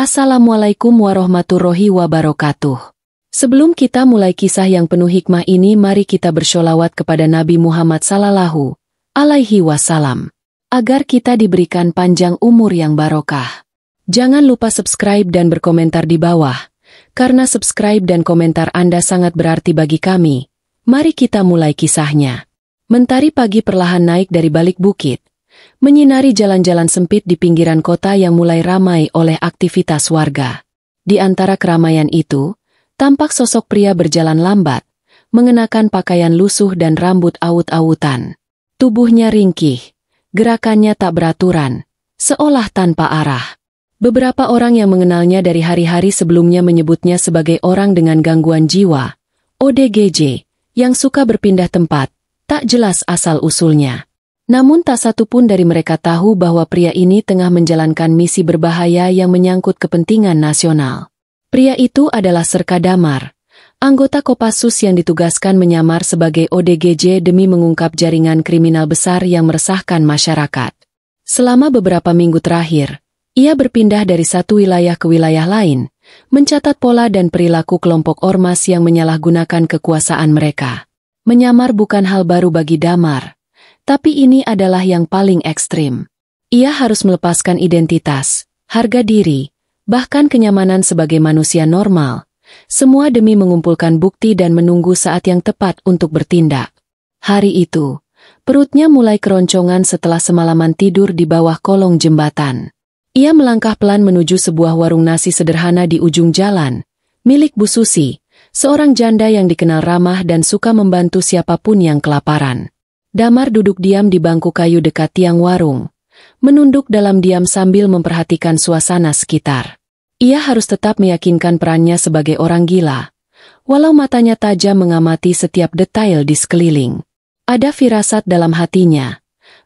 Assalamualaikum warahmatullahi wabarakatuh. Sebelum kita mulai kisah yang penuh hikmah ini, mari kita bersholawat kepada Nabi Muhammad sallallahu alaihi wasallam, agar kita diberikan panjang umur yang barokah. Jangan lupa subscribe dan berkomentar di bawah, karena subscribe dan komentar Anda sangat berarti bagi kami. Mari kita mulai kisahnya. Mentari pagi perlahan naik dari balik bukit, menyinari jalan-jalan sempit di pinggiran kota yang mulai ramai oleh aktivitas warga. Di antara keramaian itu, tampak sosok pria berjalan lambat, mengenakan pakaian lusuh dan rambut awut-awutan. Tubuhnya ringkih, gerakannya tak beraturan, seolah tanpa arah. Beberapa orang yang mengenalnya dari hari-hari sebelumnya menyebutnya sebagai orang dengan gangguan jiwa, ODGJ, yang suka berpindah tempat, tak jelas asal-usulnya. Namun tak satu pun dari mereka tahu bahwa pria ini tengah menjalankan misi berbahaya yang menyangkut kepentingan nasional. Pria itu adalah Serka Damar, anggota Kopassus yang ditugaskan menyamar sebagai ODGJ demi mengungkap jaringan kriminal besar yang meresahkan masyarakat. Selama beberapa minggu terakhir, ia berpindah dari satu wilayah ke wilayah lain, mencatat pola dan perilaku kelompok ormas yang menyalahgunakan kekuasaan mereka. Menyamar bukan hal baru bagi Damar. Tapi ini adalah yang paling ekstrim. Ia harus melepaskan identitas, harga diri, bahkan kenyamanan sebagai manusia normal, semua demi mengumpulkan bukti dan menunggu saat yang tepat untuk bertindak. Hari itu, perutnya mulai keroncongan setelah semalaman tidur di bawah kolong jembatan. Ia melangkah pelan menuju sebuah warung nasi sederhana di ujung jalan, milik Bu Susi, seorang janda yang dikenal ramah dan suka membantu siapapun yang kelaparan. Damar duduk diam di bangku kayu dekat tiang warung, menunduk dalam diam sambil memperhatikan suasana sekitar. Ia harus tetap meyakinkan perannya sebagai orang gila, walau matanya tajam mengamati setiap detail di sekeliling. Ada firasat dalam hatinya,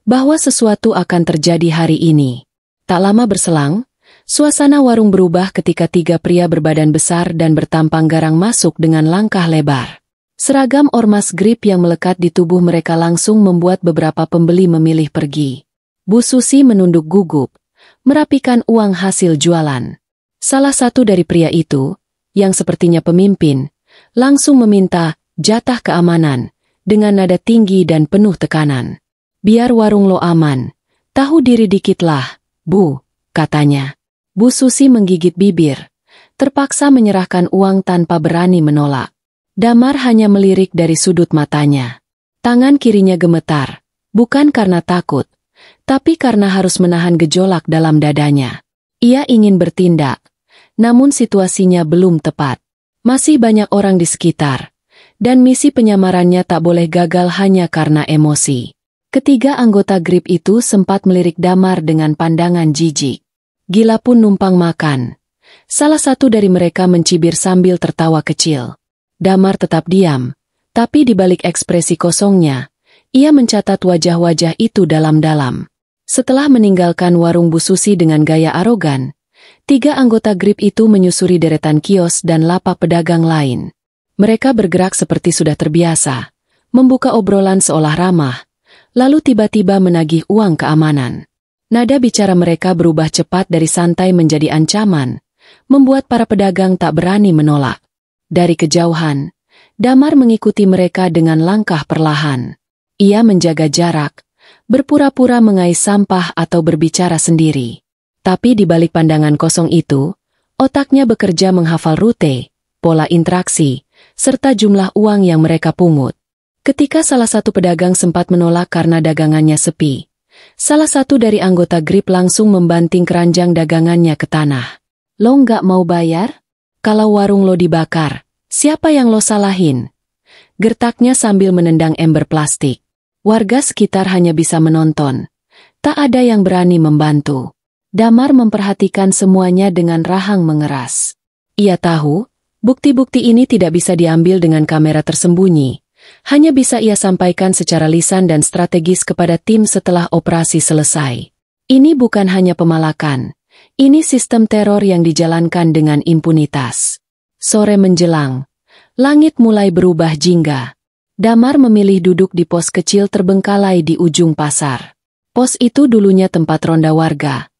bahwa sesuatu akan terjadi hari ini. Tak lama berselang, suasana warung berubah ketika tiga pria berbadan besar dan bertampang garang masuk dengan langkah lebar. Seragam ormas grip yang melekat di tubuh mereka langsung membuat beberapa pembeli memilih pergi. Bu Susi menunduk gugup, merapikan uang hasil jualan. Salah satu dari pria itu, yang sepertinya pemimpin, langsung meminta jatah keamanan, dengan nada tinggi dan penuh tekanan. "Biar warung lo aman, tahu diri dikitlah, Bu," katanya. Bu Susi menggigit bibir, terpaksa menyerahkan uang tanpa berani menolak. Damar hanya melirik dari sudut matanya. Tangan kirinya gemetar, bukan karena takut, tapi karena harus menahan gejolak dalam dadanya. Ia ingin bertindak, namun situasinya belum tepat. Masih banyak orang di sekitar, dan misi penyamarannya tak boleh gagal hanya karena emosi. Ketiga anggota grip itu sempat melirik Damar dengan pandangan jijik. Gila pun numpang makan. Salah satu dari mereka mencibir sambil tertawa kecil. Damar tetap diam, tapi di balik ekspresi kosongnya, ia mencatat wajah-wajah itu dalam-dalam. Setelah meninggalkan warung Bu Susi dengan gaya arogan, tiga anggota grip itu menyusuri deretan kios dan lapak pedagang lain. Mereka bergerak seperti sudah terbiasa, membuka obrolan seolah ramah, lalu tiba-tiba menagih uang keamanan. Nada bicara mereka berubah cepat dari santai menjadi ancaman, membuat para pedagang tak berani menolak. Dari kejauhan, Damar mengikuti mereka dengan langkah perlahan. Ia menjaga jarak, berpura-pura mengais sampah atau berbicara sendiri. Tapi di balik pandangan kosong itu, otaknya bekerja menghafal rute, pola interaksi, serta jumlah uang yang mereka pungut. Ketika salah satu pedagang sempat menolak karena dagangannya sepi, salah satu dari anggota grip langsung membanting keranjang dagangannya ke tanah. "Lo nggak mau bayar? Kalau warung lo dibakar, siapa yang lo salahin?" Gertaknya sambil menendang ember plastik. Warga sekitar hanya bisa menonton. Tak ada yang berani membantu. Damar memperhatikan semuanya dengan rahang mengeras. Ia tahu, bukti-bukti ini tidak bisa diambil dengan kamera tersembunyi. Hanya bisa ia sampaikan secara lisan dan strategis kepada tim setelah operasi selesai. Ini bukan hanya pemalakan. Ini sistem teror yang dijalankan dengan impunitas. Sore menjelang, langit mulai berubah jingga. Damar memilih duduk di pos kecil terbengkalai di ujung pasar. Pos itu dulunya tempat ronda warga,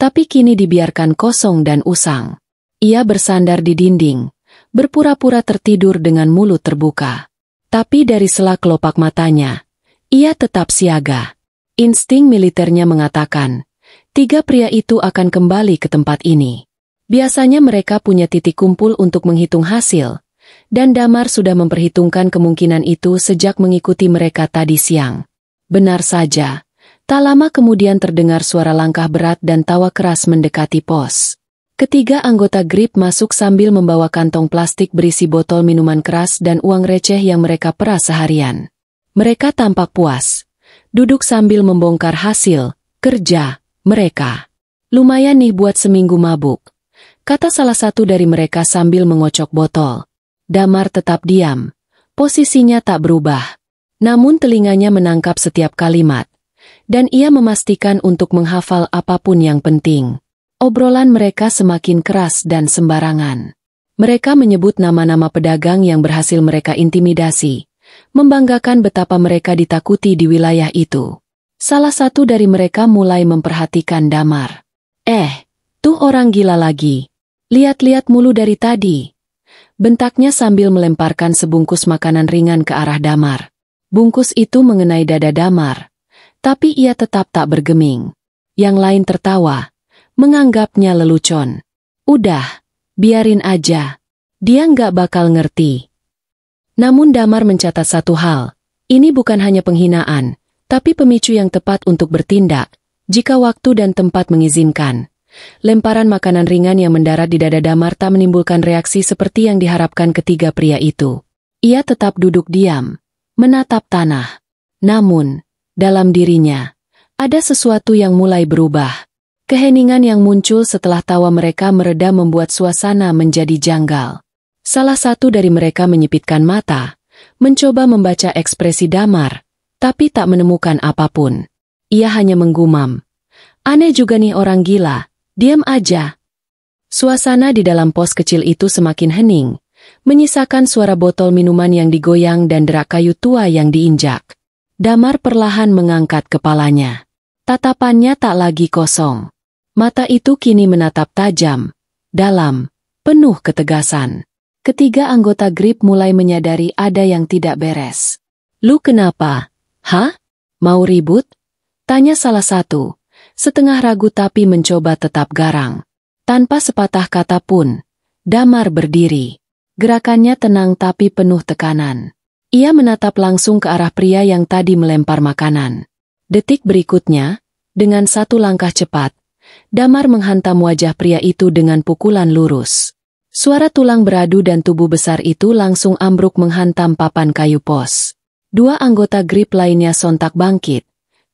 tapi kini dibiarkan kosong dan usang. Ia bersandar di dinding, berpura-pura tertidur dengan mulut terbuka. Tapi dari sela kelopak matanya, ia tetap siaga. Insting militernya mengatakan, 3 pria itu akan kembali ke tempat ini. Biasanya mereka punya titik kumpul untuk menghitung hasil, dan Damar sudah memperhitungkan kemungkinan itu sejak mengikuti mereka tadi siang. Benar saja, tak lama kemudian terdengar suara langkah berat dan tawa keras mendekati pos. Ketiga anggota GRIP masuk sambil membawa kantong plastik berisi botol minuman keras dan uang receh yang mereka peras seharian. Mereka tampak puas, duduk sambil membongkar hasil kerja mereka. Lumayan nih buat seminggu mabuk, kata salah satu dari mereka sambil mengocok botol. Damar tetap diam, posisinya tak berubah. Namun telinganya menangkap setiap kalimat, dan ia memastikan untuk menghafal apapun yang penting. Obrolan mereka semakin keras dan sembarangan. Mereka menyebut nama-nama pedagang yang berhasil mereka intimidasi, membanggakan betapa mereka ditakuti di wilayah itu. Salah satu dari mereka mulai memperhatikan Damar. Tuh orang gila lagi. Lihat-lihat mulu dari tadi. Bentaknya sambil melemparkan sebungkus makanan ringan ke arah Damar. Bungkus itu mengenai dada Damar, tapi ia tetap tak bergeming. Yang lain tertawa, menganggapnya lelucon. Udah, biarin aja. Dia nggak bakal ngerti. Namun Damar mencatat satu hal, ini bukan hanya penghinaan, tapi pemicu yang tepat untuk bertindak, jika waktu dan tempat mengizinkan. Lemparan makanan ringan yang mendarat di dada Damar tak menimbulkan reaksi seperti yang diharapkan ketiga pria itu. Ia tetap duduk diam, menatap tanah. Namun, dalam dirinya, ada sesuatu yang mulai berubah. Keheningan yang muncul setelah tawa mereka mereda membuat suasana menjadi janggal. Salah satu dari mereka menyipitkan mata, mencoba membaca ekspresi Damar, tapi tak menemukan apapun. Ia hanya menggumam. Aneh juga nih orang gila, diam aja. Suasana di dalam pos kecil itu semakin hening, menyisakan suara botol minuman yang digoyang dan derak kayu tua yang diinjak. Damar perlahan mengangkat kepalanya. Tatapannya tak lagi kosong. Mata itu kini menatap tajam, dalam, penuh ketegasan. Ketiga anggota GRIP mulai menyadari ada yang tidak beres. Lu kenapa? Hah? Mau ribut? Tanya salah satu, setengah ragu tapi mencoba tetap garang. Tanpa sepatah kata pun, Damar berdiri. Gerakannya tenang tapi penuh tekanan. Ia menatap langsung ke arah pria yang tadi melempar makanan. Detik berikutnya, dengan satu langkah cepat, Damar menghantam wajah pria itu dengan pukulan lurus. Suara tulang beradu dan tubuh besar itu langsung ambruk menghantam papan kayu pos. Dua anggota GRIP lainnya sontak bangkit,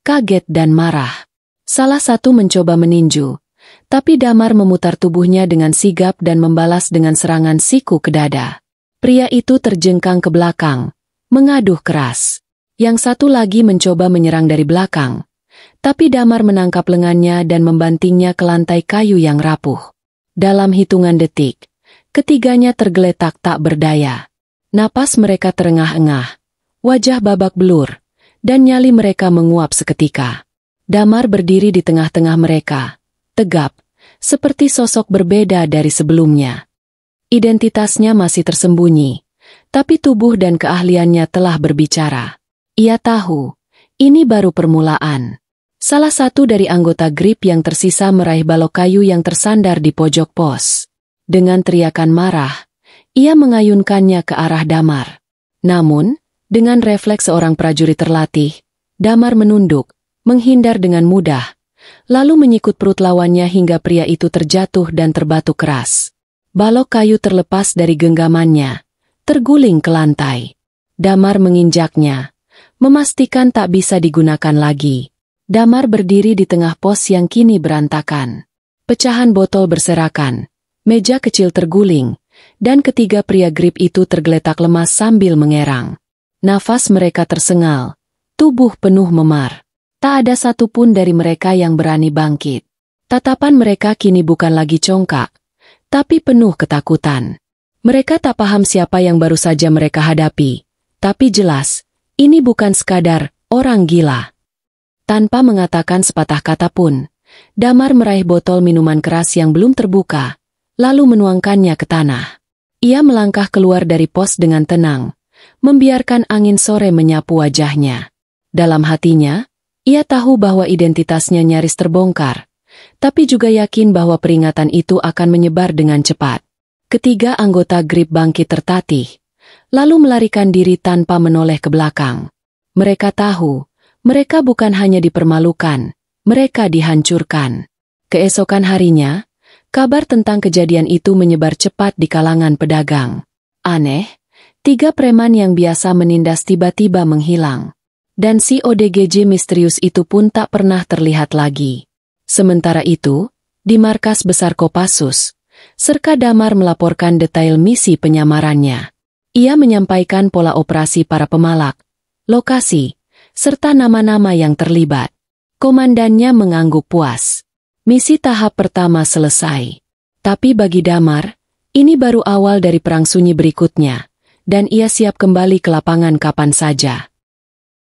kaget dan marah. Salah satu mencoba meninju, tapi Damar memutar tubuhnya dengan sigap dan membalas dengan serangan siku ke dada. Pria itu terjengkang ke belakang, mengaduh keras. Yang satu lagi mencoba menyerang dari belakang, tapi Damar menangkap lengannya dan membantingnya ke lantai kayu yang rapuh. Dalam hitungan detik, ketiganya tergeletak tak berdaya. Napas mereka terengah-engah, wajah babak belur, dan nyali mereka menguap seketika. Damar berdiri di tengah-tengah mereka, tegap, seperti sosok berbeda dari sebelumnya. Identitasnya masih tersembunyi, tapi tubuh dan keahliannya telah berbicara. Ia tahu, ini baru permulaan. Salah satu dari anggota GRIP yang tersisa meraih balok kayu yang tersandar di pojok pos. Dengan teriakan marah, ia mengayunkannya ke arah Damar. Namun, dengan refleks seorang prajurit terlatih, Damar menunduk, menghindar dengan mudah, lalu menyikut perut lawannya hingga pria itu terjatuh dan terbatu keras. Balok kayu terlepas dari genggamannya, terguling ke lantai. Damar menginjaknya, memastikan tak bisa digunakan lagi. Damar berdiri di tengah pos yang kini berantakan. Pecahan botol berserakan, meja kecil terguling, dan ketiga pria GRIP itu tergeletak lemas sambil mengerang. Nafas mereka tersengal, tubuh penuh memar. Tak ada satupun dari mereka yang berani bangkit. Tatapan mereka kini bukan lagi congkak, tapi penuh ketakutan. Mereka tak paham siapa yang baru saja mereka hadapi, tapi jelas, ini bukan sekadar orang gila. Tanpa mengatakan sepatah kata pun, Damar meraih botol minuman keras yang belum terbuka, lalu menuangkannya ke tanah. Ia melangkah keluar dari pos dengan tenang, membiarkan angin sore menyapu wajahnya. Dalam hatinya, ia tahu bahwa identitasnya nyaris terbongkar, tapi juga yakin bahwa peringatan itu akan menyebar dengan cepat. Ketiga anggota Grip bangkit tertatih, lalu melarikan diri tanpa menoleh ke belakang. Mereka tahu, mereka bukan hanya dipermalukan, mereka dihancurkan. Keesokan harinya, kabar tentang kejadian itu menyebar cepat di kalangan pedagang. Aneh, 3 preman yang biasa menindas tiba-tiba menghilang. Dan si ODGJ misterius itu pun tak pernah terlihat lagi. Sementara itu, di markas besar Kopassus, Serka Damar melaporkan detail misi penyamarannya. Ia menyampaikan pola operasi para pemalak, lokasi, serta nama-nama yang terlibat. Komandannya mengangguk puas. Misi tahap pertama selesai. Tapi bagi Damar, ini baru awal dari perang sunyi berikutnya, dan ia siap kembali ke lapangan kapan saja.